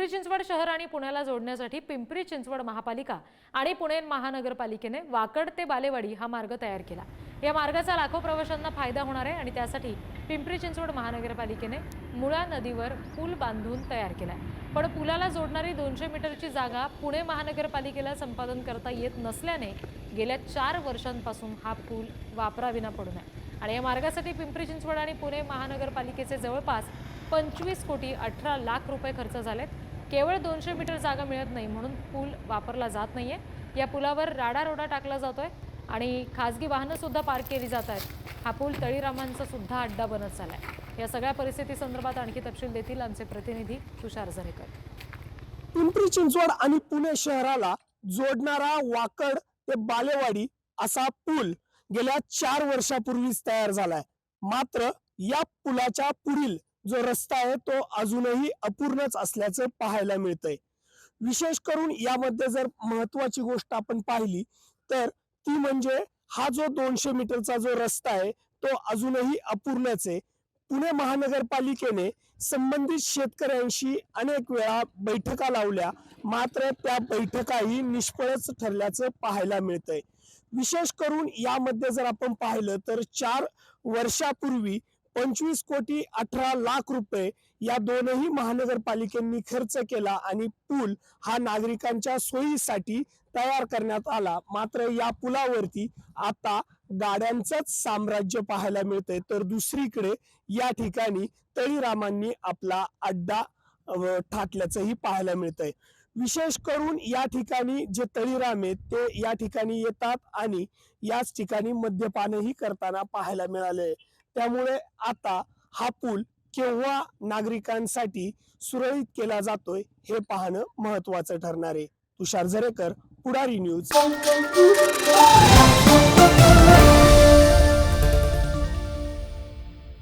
पिंपरी चिंचवड शहर आणि पुण्याला जोडण्यासाठी पिंपरी चिंचवड महापालिका आणि पुणे महानगरपालिकेने वाकड ते बालेवाडी हा मार्ग तयार केला। या मार्गाचा लाखो प्रवाशांना फायदा होणार आहे आणि त्यासाठी पिंपरी चिंचवड महानगरपालिकेने मुळा नदीवर पूल बांधून तयार केलाय। पण पुलाला जोडणारी 200 मीटरची जागा पुणे महानगरपालिकेला संपादन करता येत नसल्याने गेल्या 4 वर्षांपासून हा पूल वापराविना पडून आहे आणि या मार्गासाठी पिंपरी चिंचवड आणि पुणे महानगरपालिकेचे जवळपास 25 कोटी 18 लाख रुपये खर्च झालेत। केवळ 200 मीटर जागा मिळत नाही म्हणून पूल वापरला जात नाहीये। या पुलावर राडारोडा टाकला जातोय आणि खासगी वाहनं सुद्धा पार्क केली जात आहेत। हा पूल तळीरामांचा सुद्धा अड्डा बनत चाललाय। या सगळ्या परिस्थिती संदर्भात आणखी तपशील देतील आमचे प्रतिनिधी तुषार झरेकर। पिंपरी चिंचवड आणि पुणे शहराला जोडणारा वाकड ते बालेवाडी असा पूल गेल्या 4 वर्षापूर्वीच तयार झालाय। मात्र या पुलाच्या पुढील जो रस्ता आहे तो अजूनही अपूर्णच असल्याचं पाहायला मिळतंय। विशेष करून यामध्ये जर महत्त्वाची गोष्ट आपण पाहिली तर ती म्हणजे हा जो 200 मीटरचा जो रस्ता आहे तो अजूनही अपूर्णच आहे। पुणे महानगरपालिकेने संबंधित शेतकऱ्यांशी अनेक वेळा बैठका लावल्या, मात्र त्या बैठकाही निष्फळच ठरल्याचं पाहायला मिळतंय। विशेष करून यामध्ये जर आपण पाहिलं तर 4 वर्षापूर्वी 25 कोटी 18 लाख रुपये या दोनही महानगरपालिकेंनी खर्च केला आणि पूल हा नागरिकांच्या सोयीसाठी तयार करण्यात आला। मात्र या पुलावरती आता गाड्यांचंच साम्राज्य पाहायला मिळतंय, तर दुसरीकडे या ठिकाणी तळीरामांनी आपला अड्डा ठाकल्याचंही पाहायला मिळतंय। विशेष करून या ठिकाणी जे तळीराम आहेत ते या ठिकाणी येतात आणि याच ठिकाणी मद्यपानही करताना पाहायला मिळाले। त्यामुळे आता हा पूल केव्हा नागरिकांसाठी सुरळीत केला जातोय हे पाहणं महत्त्वाचं ठरणार आहे। तुषार झरेकर, पुढारी न्यूज।